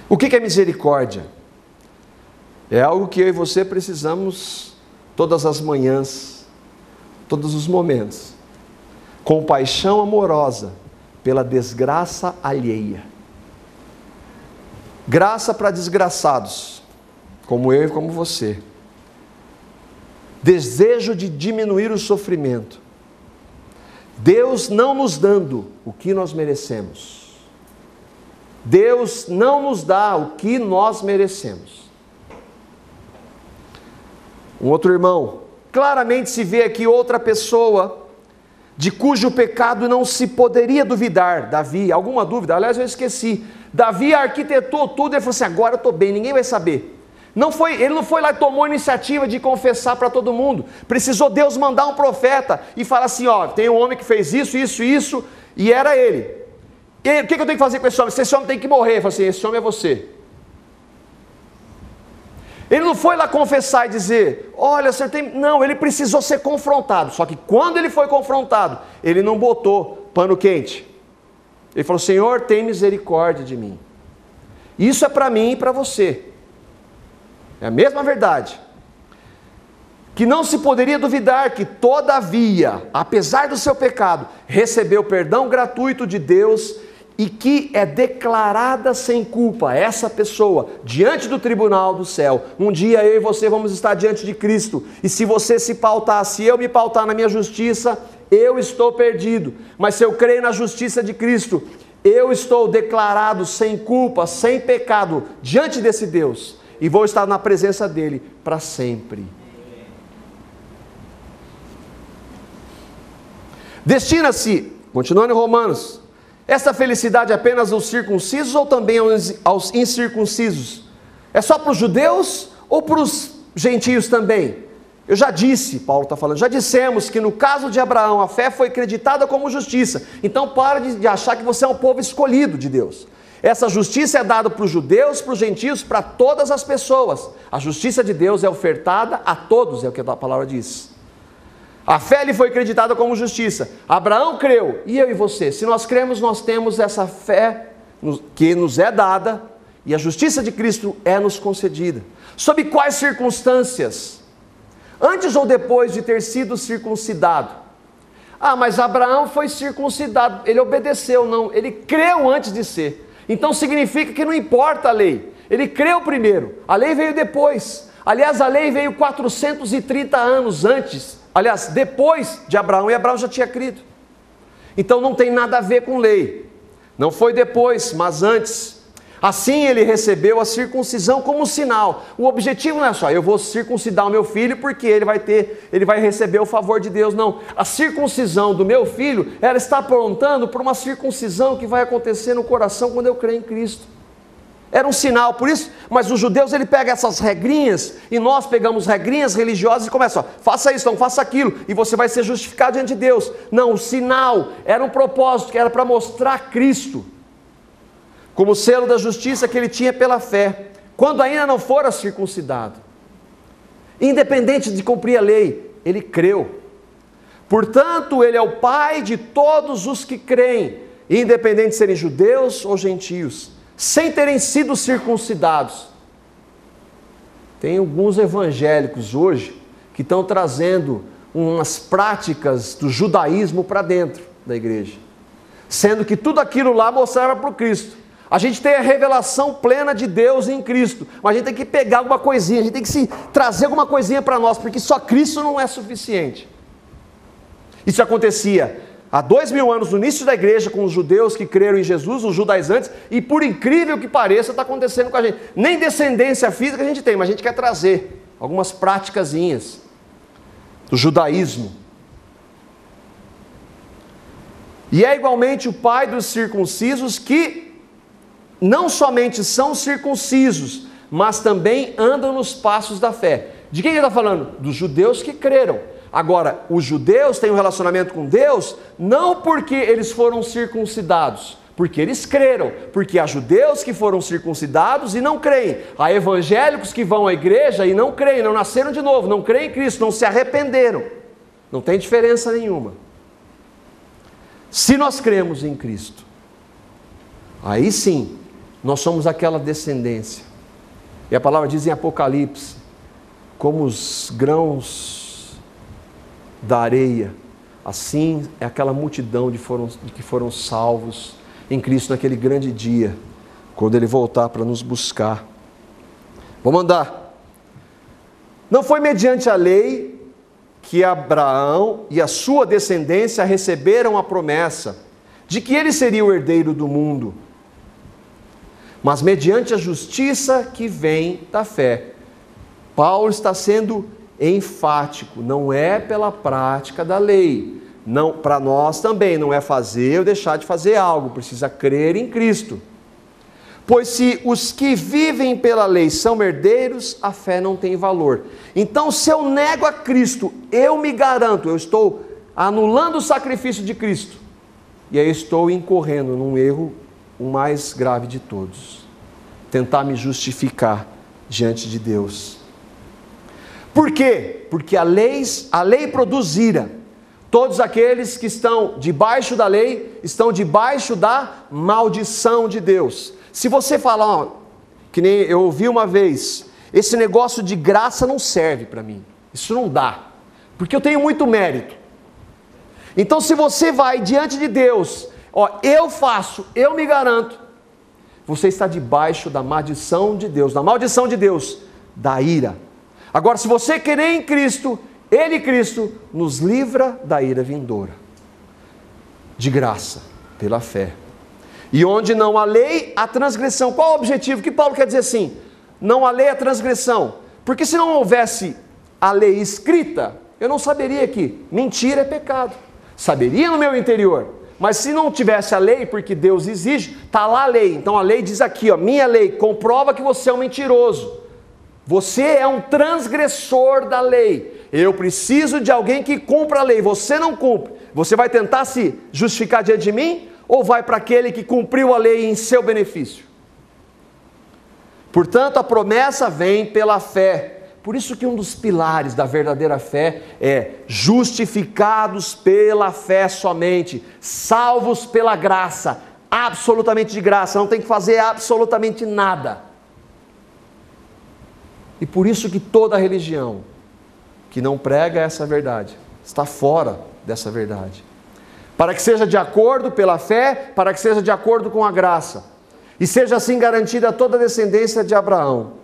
O que é misericórdia? É algo que eu e você precisamos todas as manhãs, todos os momentos. Compaixão amorosa pela desgraça alheia. Graça para desgraçados, como eu e como você. Desejo de diminuir o sofrimento. Deus não nos dando o que nós merecemos. Deus não nos dá o que nós merecemos. Um outro irmão, claramente se vê aqui outra pessoa, de cujo pecado não se poderia duvidar. Davi, alguma dúvida? Aliás, eu esqueci. Davi arquitetou tudo, ele falou assim, agora eu estou bem, ninguém vai saber. Ele não foi lá e tomou a iniciativa de confessar para todo mundo. Precisou Deus mandar um profeta e falar assim, ó, tem um homem que fez isso, isso, isso, e era ele. E o que eu tenho que fazer com esse homem? Esse homem tem que morrer. Ele falou assim, esse homem é você. Ele não foi lá confessar e dizer, olha, você tem... Não, ele precisou ser confrontado. Só que quando ele foi confrontado, ele não botou pano quente. Ele falou, Senhor, tem misericórdia de mim. Isso é para mim e para você. É a mesma verdade. Que não se poderia duvidar que, todavia, apesar do seu pecado, recebeu perdão gratuito de Deus e que é declarada sem culpa essa pessoa diante do tribunal do céu. Um dia eu e você vamos estar diante de Cristo, e se você se pautar, se eu me pautar na minha justiça, eu estou perdido. Mas se eu creio na justiça de Cristo, eu estou declarado sem culpa, sem pecado diante desse Deus, e vou estar na presença dele para sempre. Destina-se, continuando em Romanos, essa felicidade apenas aos circuncisos ou também aos incircuncisos? É só para os judeus ou para os gentios também? Eu já disse, Paulo está falando, já dissemos que no caso de Abraão a fé foi creditada como justiça. Então pare de achar que você é um povo escolhido de Deus. Essa justiça é dada para os judeus, para os gentios, para todas as pessoas. A justiça de Deus é ofertada a todos, é o que a palavra diz. A fé lhe foi creditada como justiça. Abraão creu, e eu e você? Se nós cremos, nós temos essa fé que nos é dada, e a justiça de Cristo é nos concedida. Sob quais circunstâncias? Antes ou depois de ter sido circuncidado? Ah, mas Abraão foi circuncidado, ele obedeceu, não, ele creu antes de ser. Então significa que não importa a lei, ele creu primeiro, a lei veio depois. Aliás, a lei veio 430 anos antes, aliás, depois de Abraão, e Abraão já tinha crido. Então não tem nada a ver com lei, não foi depois, mas antes. Assim ele recebeu a circuncisão como sinal. O objetivo não é só, eu vou circuncidar o meu filho porque ele vai receber o favor de Deus. Não, a circuncisão do meu filho, ela está apontando para uma circuncisão que vai acontecer no coração quando eu creio em Cristo. Era um sinal, por isso, mas os judeus, ele pega essas regrinhas, e nós pegamos regrinhas religiosas e começa, ó, faça isso, não faça aquilo, e você vai ser justificado diante de Deus. Não, o sinal era um propósito, que era para mostrar Cristo, como selo da justiça que ele tinha pela fé, quando ainda não fora circuncidado. Independente de cumprir a lei, ele creu. Portanto, ele é o Pai de todos os que creem, independente de serem judeus ou gentios, sem terem sido circuncidados. Tem alguns evangélicos hoje que estão trazendo umas práticas do judaísmo para dentro da igreja. sendo que tudo aquilo lá mostrava para o Cristo. A gente tem a revelação plena de Deus em Cristo, mas a gente tem que pegar alguma coisinha, a gente tem que se trazer alguma coisinha para nós, porque só Cristo não é suficiente. Isso acontecia há 2000 anos no início da igreja com os judeus que creram em Jesus, os judaizantes, e por incrível que pareça está acontecendo com a gente. Nem descendência física a gente tem, mas a gente quer trazer algumas práticazinhas do judaísmo. E é igualmente o pai dos circuncisos, que não somente são circuncisos, mas também andam nos passos da fé. De quem ele está falando? Dos judeus que creram. Agora, os judeus têm um relacionamento com Deus, não porque eles foram circuncidados, porque eles creram. Porque há judeus que foram circuncidados e não creem. Há evangélicos que vão à igreja e não creem, não nasceram de novo, não creem em Cristo, não se arrependeram. Não tem diferença nenhuma. Se nós cremos em Cristo, aí sim, nós somos aquela descendência. E a palavra diz em Apocalipse, como os grãos da areia, assim é aquela multidão de que foram salvos em Cristo naquele grande dia, quando Ele voltar para nos buscar. Vamos andar. Não foi mediante a lei que Abraão e a sua descendência receberam a promessa de que ele seria o herdeiro do mundo, mas mediante a justiça que vem da fé. Paulo está sendo enfático, não é pela prática da lei. Não, para nós também não é fazer ou deixar de fazer algo, precisa crer em Cristo. Pois se os que vivem pela lei são herdeiros, a fé não tem valor. Então, se eu nego a Cristo, eu me garanto, eu estou anulando o sacrifício de Cristo. E aí estou incorrendo num erro, o mais grave de todos. Tentar me justificar diante de Deus. Por quê? Porque a lei produz ira. Todos aqueles que estão debaixo da lei, estão debaixo da maldição de Deus. Se você falar, que nem eu ouvi uma vez, esse negócio de graça não serve para mim, isso não dá, porque eu tenho muito mérito. Então se você vai diante de Deus, eu faço, eu me garanto, você está debaixo da maldição de Deus, da ira. Agora, se você crer em Cristo, Ele, Cristo, nos livra da ira vindoura, de graça, pela fé. E onde não há lei, há transgressão. Qual o objetivo? O que Paulo quer dizer assim? Não há lei, há transgressão. Porque se não houvesse a lei escrita, eu não saberia que mentira é pecado. Saberia no meu interior. Mas se não tivesse a lei, porque Deus exige, está lá a lei. Então a lei diz aqui, minha lei, comprova que você é um mentiroso. Você é um transgressor da lei. Eu preciso de alguém que cumpra a lei. Você não cumpre. Você vai tentar se justificar diante de mim? Ou vai para aquele que cumpriu a lei em seu benefício? Portanto, a promessa vem pela fé. Por isso que um dos pilares da verdadeira fé é justificados pela fé somente, salvos pela graça, absolutamente de graça, não tem que fazer absolutamente nada. E por isso que toda religião que não prega essa verdade está fora dessa verdade. Para que seja de acordo pela fé, para que seja de acordo com a graça, e seja assim garantida toda a descendência de Abraão.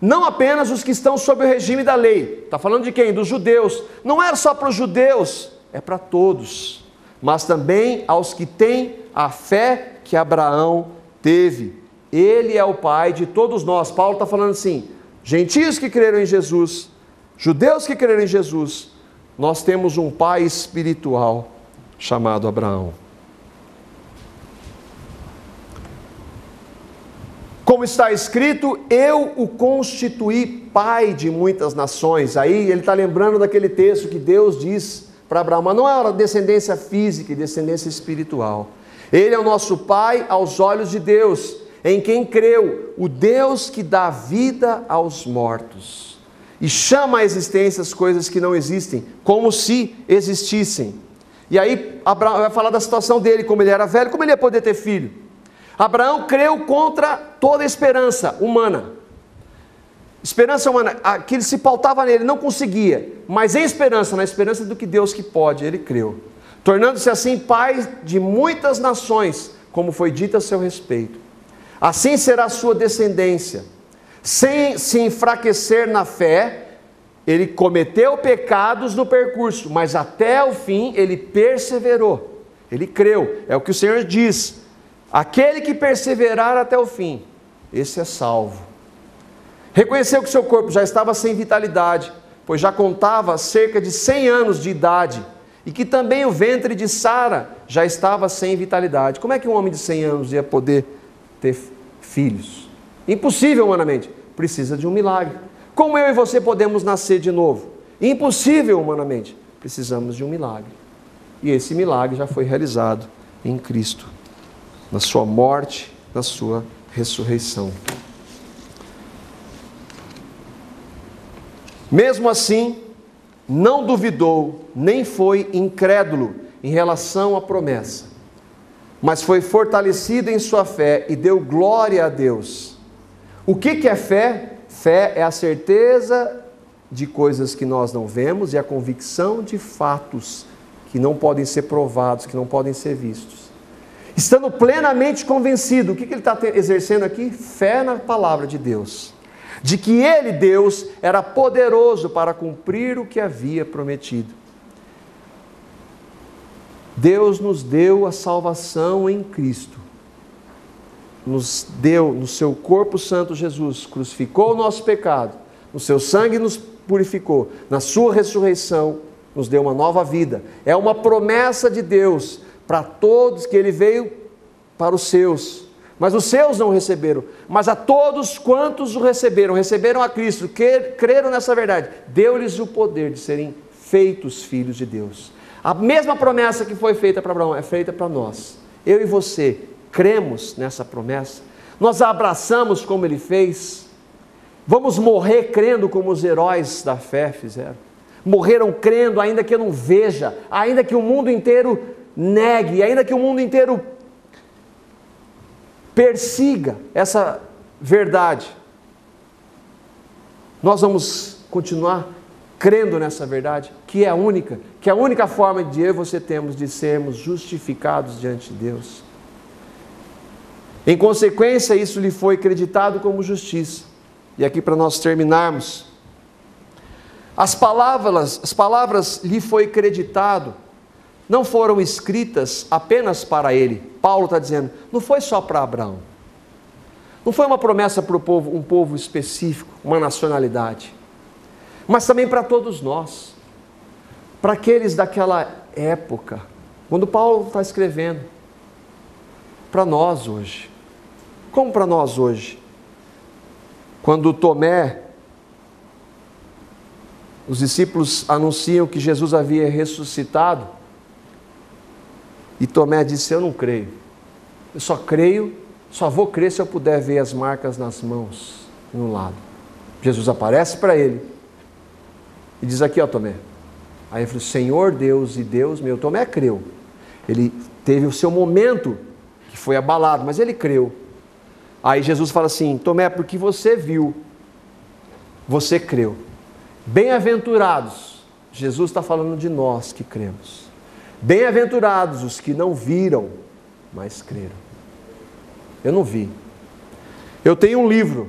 Não apenas os que estão sob o regime da lei. Está falando de quem? Dos judeus. Não é só para os judeus, é para todos. Mas também aos que têm a fé que Abraão teve. Ele é o pai de todos nós. Paulo está falando assim, gentios que creram em Jesus, judeus que creram em Jesus, nós temos um pai espiritual chamado Abraão. Como está escrito, eu o constituí pai de muitas nações. Aí ele está lembrando daquele texto que Deus diz para Abraão, mas não é descendência física, é descendência espiritual. Ele é o nosso pai aos olhos de Deus, em quem creu, o Deus que dá vida aos mortos e chama à existência as coisas que não existem, como se existissem. E aí Abraão vai falar da situação dele, como ele era velho, como ele ia poder ter filho. Abraão creu contra toda esperança humana. Esperança humana, que ele se pautava nele, não conseguia, mas em esperança, na esperança do que Deus que pode, ele creu. tornando-se assim pai de muitas nações, como foi dito a seu respeito. Assim será a sua descendência. Sem se enfraquecer na fé, ele cometeu pecados no percurso, mas até o fim ele perseverou, ele creu. É o que o Senhor diz: aquele que perseverar até o fim, esse é salvo. Reconheceu que seu corpo já estava sem vitalidade, pois já contava cerca de 100 anos de idade, e que também o ventre de Sara já estava sem vitalidade. Como é que um homem de 100 anos ia poder ter filhos? Impossível humanamente. Precisa de um milagre. Como eu e você podemos nascer de novo? Impossível humanamente. Precisamos de um milagre. E esse milagre já foi realizado em Cristo, na sua morte, na sua ressurreição. Mesmo assim, não duvidou, nem foi incrédulo em relação à promessa, mas foi fortalecido em sua fé e deu glória a Deus. O que é fé? Fé é a certeza de coisas que nós não vemos e a convicção de fatos que não podem ser provados, que não podem ser vistos. Estando plenamente convencido, o que ele está exercendo aqui? Fé na palavra de Deus. De que Ele, Deus, era poderoso para cumprir o que havia prometido. Deus nos deu a salvação em Cristo. Nos deu no seu corpo santo Jesus, crucificou o nosso pecado, no seu sangue nos purificou, na sua ressurreição nos deu uma nova vida. É uma promessa de Deus para todos, que Ele veio para os seus, mas os seus não receberam. Mas a todos quantos o receberam, receberam a Cristo, creram nessa verdade, deu-lhes o poder de serem feitos filhos de Deus. A mesma promessa que foi feita para Abraão é feita para nós. Eu e você cremos nessa promessa, nós a abraçamos como ele fez. Vamos morrer crendo como os heróis da fé fizeram. Morreram crendo, ainda que eu não veja, ainda que o mundo inteiro negue, ainda que o mundo inteiro persiga essa verdade. Nós vamos continuar crendo nessa verdade, que é a única forma de eu e você temos de sermos justificados diante de Deus. Em consequência, isso lhe foi acreditado como justiça. E aqui, para nós terminarmos, as palavras lhe foi acreditado não foram escritas apenas para ele. Paulo está dizendo, não foi só para Abraão. Não foi uma promessa para o povo, um povo específico, uma nacionalidade. Mas também para todos nós. Para aqueles daquela época. Quando Paulo está escrevendo. Para nós hoje. Como para nós hoje? Quando Tomé, os discípulos anunciam que Jesus havia ressuscitado, e Tomé disse, eu não creio, eu só vou crer se eu puder ver as marcas nas mãos, no lado. Jesus aparece para ele, e diz aqui, ó Tomé, aí ele falou, Senhor Deus e Deus meu. Tomé creu, ele teve o seu momento, que foi abalado, mas ele creu. Aí Jesus fala assim, Tomé, porque você viu, você creu. Bem-aventurados, Jesus está falando de nós que cremos. Bem-aventurados os que não viram, mas creram. Eu não vi. Eu tenho um livro,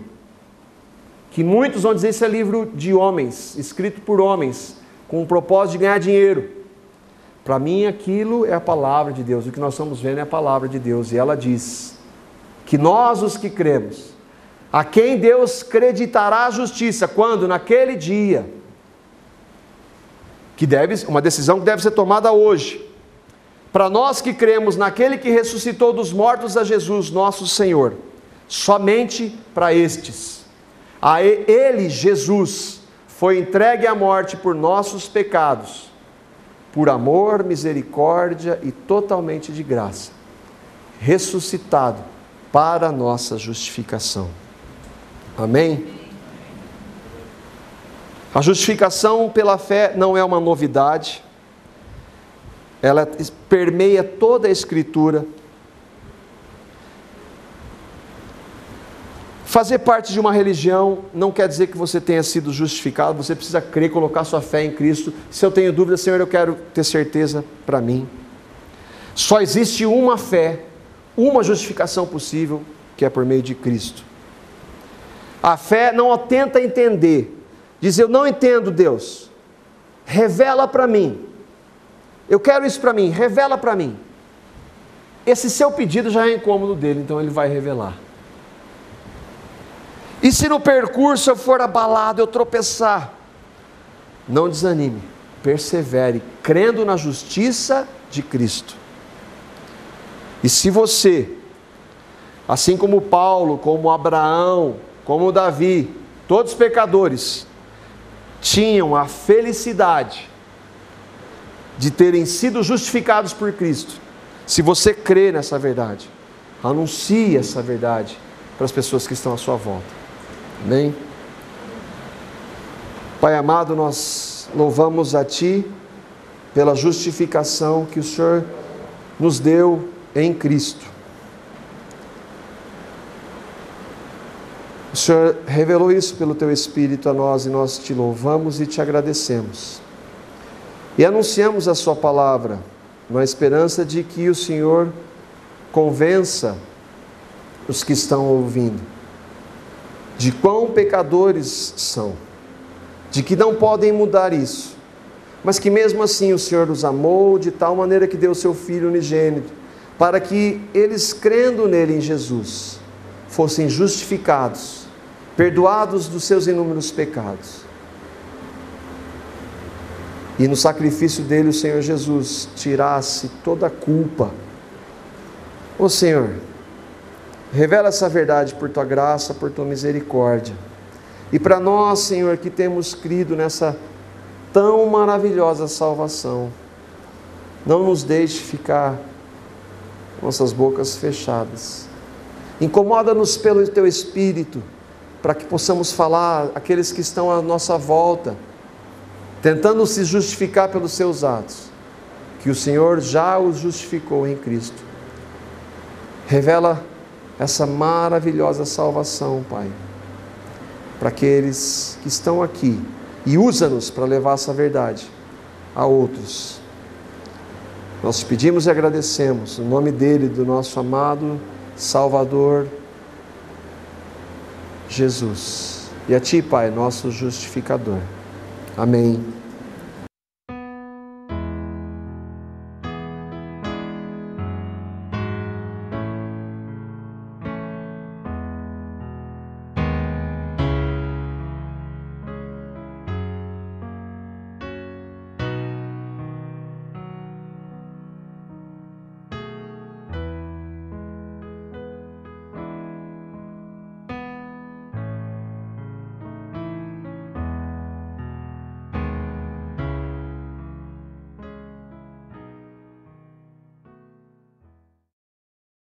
que muitos vão dizer que esse é livro de homens, escrito por homens, com o propósito de ganhar dinheiro. Para mim aquilo é a palavra de Deus, o que nós estamos vendo é a palavra de Deus, e ela diz que nós os que cremos, a quem Deus creditará a justiça, quando? Naquele dia, uma decisão que deve ser tomada hoje, para nós que cremos naquele que ressuscitou dos mortos a Jesus, nosso Senhor, somente para estes, a Ele, Jesus, foi entregue à morte por nossos pecados, por amor, misericórdia e totalmente de graça, ressuscitado para a nossa justificação. Amém? A justificação pela fé não é uma novidade, ela permeia toda a Escritura. Fazer parte de uma religião não quer dizer que você tenha sido justificado, você precisa crer, colocar sua fé em Cristo. Se eu tenho dúvida, Senhor, eu quero ter certeza para mim. Só existe uma fé, uma justificação possível, que é por meio de Cristo. A fé não tenta entender, diz: eu não entendo, Deus, revela para mim, eu quero isso para mim, revela para mim. Esse seu pedido já é incômodo dele, então ele vai revelar. E se no percurso eu for abalado, eu tropeçar, não desanime, persevere, crendo na justiça de Cristo. E se você, assim como Paulo, como Abraão, como Davi, todos pecadores, tinham a felicidade de terem sido justificados por Cristo, se você crê nessa verdade, anuncie essa verdade para as pessoas que estão à sua volta. Amém? Pai amado, nós louvamos a Ti pela justificação que o Senhor nos deu em Cristo. O Senhor revelou isso pelo Teu Espírito a nós, e nós Te louvamos e Te agradecemos. E anunciamos a Sua palavra, na esperança de que o Senhor convença os que estão ouvindo de quão pecadores são, de que não podem mudar isso, mas que mesmo assim o Senhor os amou de tal maneira que deu o Seu Filho unigênito, para que eles, crendo nele, em Jesus, fossem justificados, perdoados dos seus inúmeros pecados. E no sacrifício dele, o Senhor Jesus tirasse toda a culpa. Ó Senhor, revela essa verdade por Tua graça, por Tua misericórdia. E para nós, Senhor, que temos crido nessa tão maravilhosa salvação, não nos deixe ficar com nossas bocas fechadas. Incomoda-nos pelo Teu Espírito, para que possamos falar àqueles que estão à nossa volta, tentando se justificar pelos seus atos, que o Senhor já os justificou em Cristo. Revela essa maravilhosa salvação, Pai, para aqueles que estão aqui, e usa-nos para levar essa verdade a outros. Nós te pedimos e agradecemos, no nome dele, do nosso amado Salvador Jesus, e a Ti, Pai, nosso justificador. Amém.